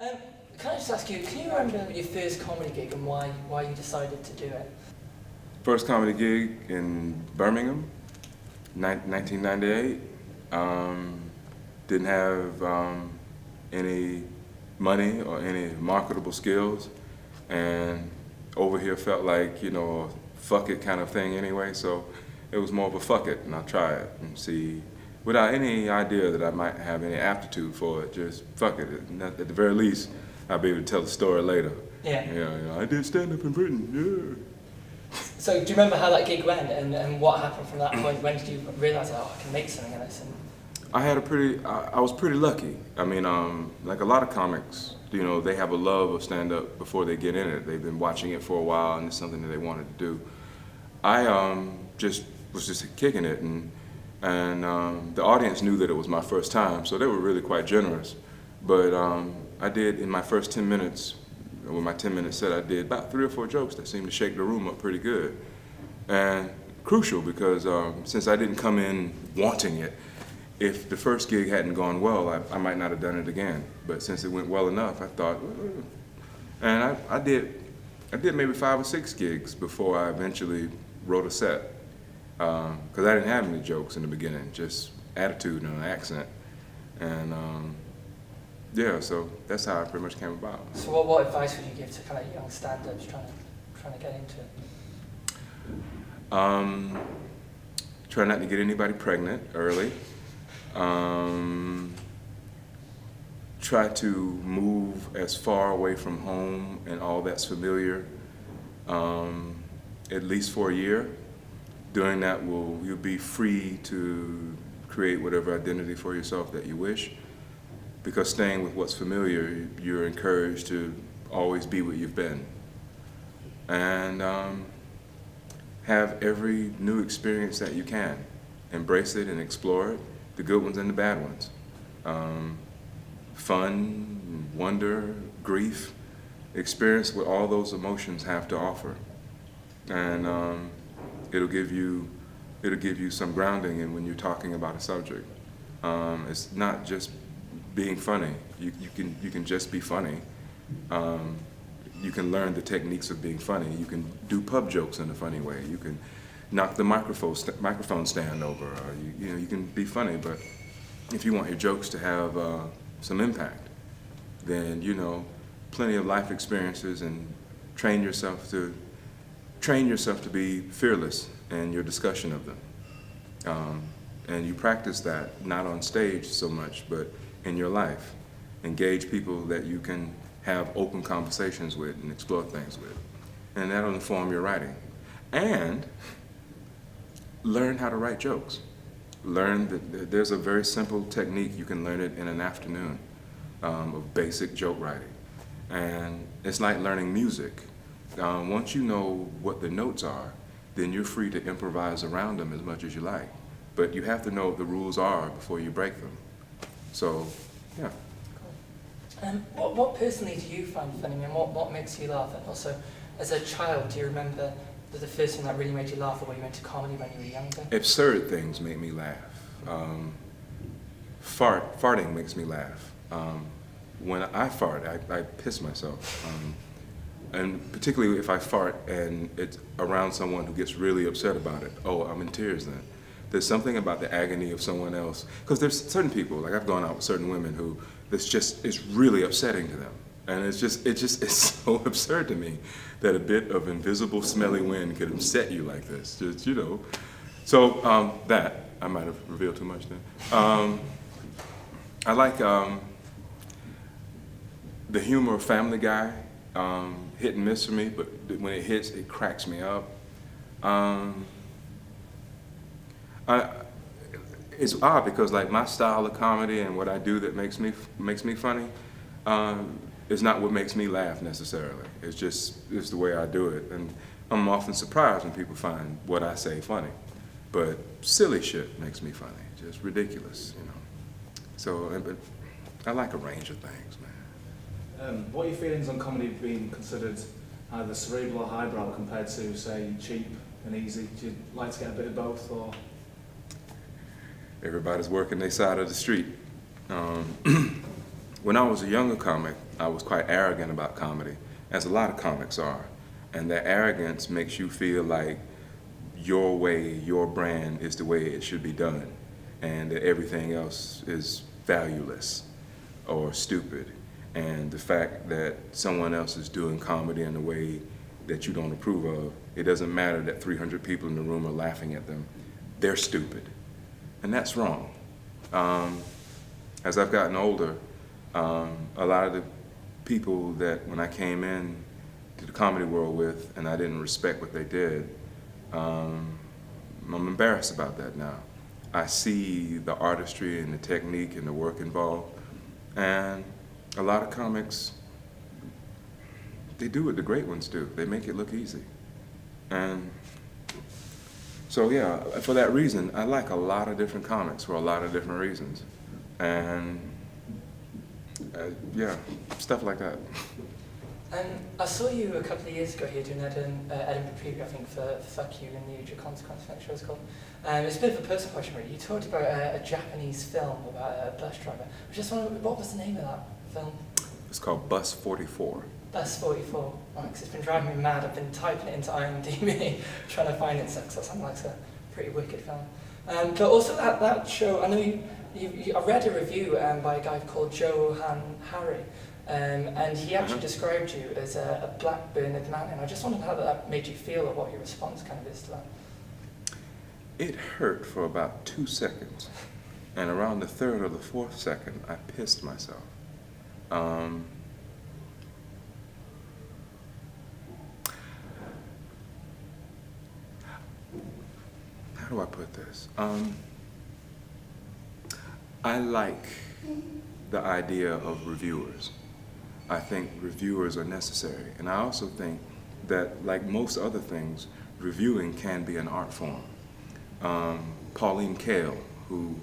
Um, can I just ask you, can you remember your first comedy gig and why you decided to do it? First comedy gig in Birmingham, 1998. Didn't have any money or any marketable skills, and over here felt like, you know, a fuck it kind of thing anyway, so it was more of a fuck it, and I'll try it and see, without any idea that I might have any aptitude for it, just fuck it. At the very least, I'll be able to tell the story later. Yeah. I did stand up in Britain, yeah. So do you remember how that gig went and what happened from that point? When did you realise, oh, I can make something of this? I was pretty lucky. I mean, like a lot of comics, you know, they have a love of stand-up before they get in it. They've been watching it for a while, and it's something that they wanted to do. I was just kicking it, and the audience knew that it was my first time, so they were really quite generous. But I did, in my first 10 minutes, with my 10-minute set, I did about 3 or 4 jokes that seemed to shake the room up pretty good. And crucial, because since I didn't come in wanting it, if the first gig hadn't gone well, I might not have done it again. But since it went well enough, I thought, and I did maybe 5 or 6 gigs before I eventually wrote a set. Because I didn't have any jokes in the beginning, just attitude and an accent. And yeah, so that's how it pretty much came about. So what advice would you give to kind of young stand-ups trying to get into it? Try not to get anybody pregnant early. Try to move as far away from home and all that's familiar, at least for a year. Doing that you'll be free to create whatever identity for yourself that you wish. Because staying with what's familiar, you're encouraged to always be what you've been. And have every new experience that you can. Embrace it and explore it, the good ones and the bad ones. Fun, wonder, grief, experience what all those emotions have to offer. And it'll give you some grounding in when you're talking about a subject. It's not just being funny. You can just be funny. You can learn the techniques of being funny. You can do pub jokes in a funny way. You can knock the microphone stand over. Or you can be funny, but if you want your jokes to have some impact, then plenty of life experiences, and train yourself to be fearless in your discussion of them. And you practice that not on stage so much, but in your life. Engage people that you can have open conversations with and explore things with. And that'll inform your writing. And learn how to write jokes. Learn that there's a very simple technique. You can learn it in an afternoon of basic joke writing. And it's like learning music. Once you know what the notes are, then you're free to improvise around them as much as you like. But you have to know what the rules are before you break them. So, yeah. Cool. What personally do you find funny? I mean, what makes you laugh? And also, as a child, do you remember the first thing that really made you laugh, or when you went to comedy when you were younger? Absurd things make me laugh. Farting makes me laugh. When I fart, I piss myself. And particularly if I fart and it's around someone who gets really upset about it. Oh, I'm in tears then. There's something about the agony of someone else. Because there's certain people, like I've gone out with certain women who it's really upsetting to them. And it's so absurd to me that a bit of invisible smelly wind could upset you like this. Just, So that, I might have revealed too much then. I like the humor of Family Guy. Hit and miss for me, but when it hits, it cracks me up. It's odd because like my style of comedy and what I do that makes me funny is not what makes me laugh necessarily. It's the way I do it, and I'm often surprised when people find what I say funny. But silly shit makes me funny, just ridiculous, So, but I like a range of things, man. What are your feelings on comedy being considered either cerebral or highbrow compared to, say, cheap and easy? Do you like to get a bit of both, or? Everybody's working their side of the street. When I was a younger comic, I was quite arrogant about comedy, as a lot of comics are. And that arrogance makes you feel like your way, your brand is the way it should be done, and that everything else is valueless or stupid. And the fact that someone else is doing comedy in a way that you don't approve of, it doesn't matter that 300 people in the room are laughing at them. They're stupid. And that's wrong. As I've gotten older, a lot of the people that when I came in to the comedy world with and I didn't respect what they did, I'm embarrassed about that now. I see the artistry and the technique and the work involved, and a lot of comics, they do what the great ones do. They make it look easy. And so yeah, for that reason, I like a lot of different comics for a lot of different reasons. And yeah, stuff like that. I saw you a couple of years ago here doing Edinburgh preview, I think, for Fuck You in the Age of Consequence, I think it was called. It's a bit of a personal question, really. You talked about a Japanese film about a bus driver. I just wondered, what was the name of that film? It's called Bus 44. Bus 44. Oh, 'cause it's been driving me mad. I've been typing it into IMDb, trying to find it, so that sounds like a pretty wicked film. But also that show, I know I read a review by a guy called Johan Harry, and he actually described you as a black Bernard Manning. I just wondered how that made you feel, or what your response kind of is to that. It hurt for about 2 seconds, and around the third or the fourth second, I pissed myself. How do I put this? I like the idea of reviewers. I think reviewers are necessary, and I also think that, like most other things, reviewing can be an art form. Pauline Kael, who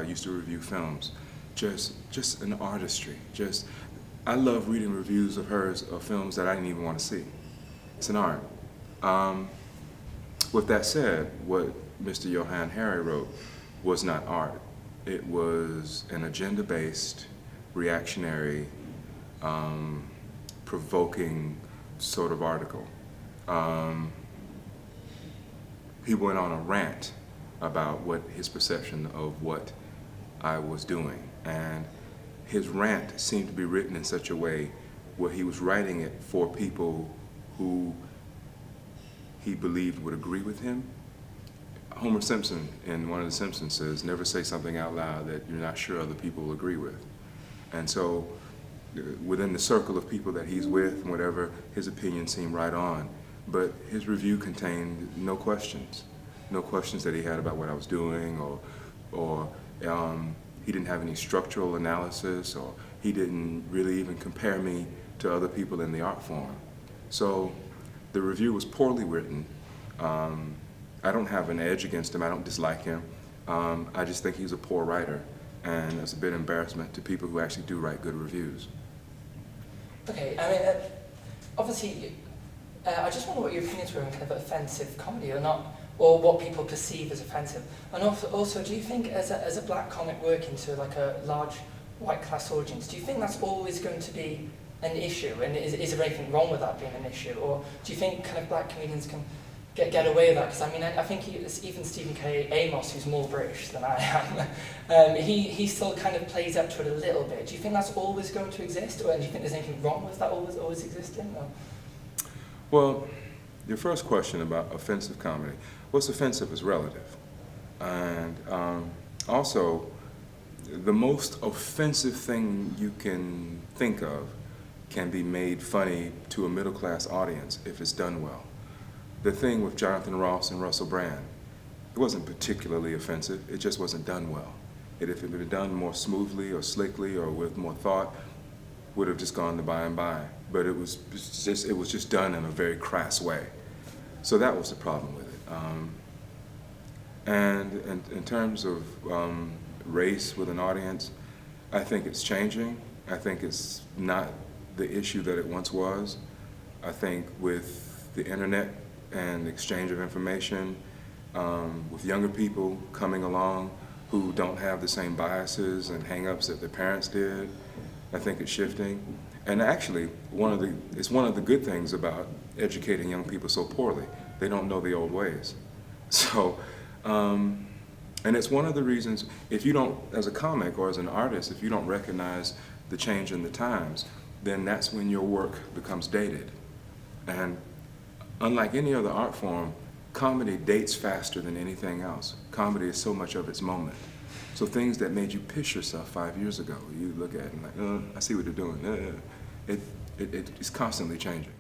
used to review films, just an artistry. I love reading reviews of hers of films that I didn't even want to see. It's an art. With that said, what Mr. Johan Harry wrote was not art. It was an agenda-based, reactionary, provoking sort of article. He went on a rant about what his perception of what I was doing, and his rant seemed to be written in such a way where he was writing it for people who he believed would agree with him. Homer Simpson in one of The Simpsons says, never say something out loud that you're not sure other people will agree with. And so within the circle of people that he's with, whatever, his opinion seemed right on. But his review contained no questions that he had about what I was doing, or he didn't have any structural analysis, or he didn't really even compare me to other people in the art form. So the review was poorly written. I don't have an edge against him. I don't dislike him. I just think he's a poor writer, and it's a bit embarrassment to people who actually do write good reviews. Okay, I mean, obviously, I just wonder what your opinions were on kind of offensive comedy or not, or what people perceive as offensive. And also, do you think as a black comic working to like a large white class audience, do you think that's always going to be an issue? And is there anything wrong with that being an issue? Or do you think kind of black comedians can get away with that? Because I mean, I think even Stephen K. Amos, who's more British than I am, he still kind of plays up to it a little bit. Do you think that's always going to exist, or do you think there's anything wrong with that always existing? Or? Well, your first question about offensive comedy, what's offensive is relative. And also, the most offensive thing you can think of can be made funny to a middle class audience if it's done well. The thing with Jonathan Ross and Russell Brand, it wasn't particularly offensive, it just wasn't done well. If it had been done more smoothly or slickly or with more thought, would have just gone to by and by. But it was just done in a very crass way. So that was the problem with it. And in terms of race with an audience, I think it's changing. I think it's not the issue that it once was. I think with the internet and exchange of information, with younger people coming along who don't have the same biases and hang-ups that their parents did, I think it's shifting. And actually, it's one of the good things about educating young people so poorly. They don't know the old ways. So, and it's one of the reasons, if you don't, as a comic or as an artist, if you don't recognize the change in the times, then that's when your work becomes dated. And unlike any other art form, comedy dates faster than anything else. Comedy is so much of its moment. So things that made you piss yourself 5 years ago, you look at it and like, I see what they're doing. It's constantly changing.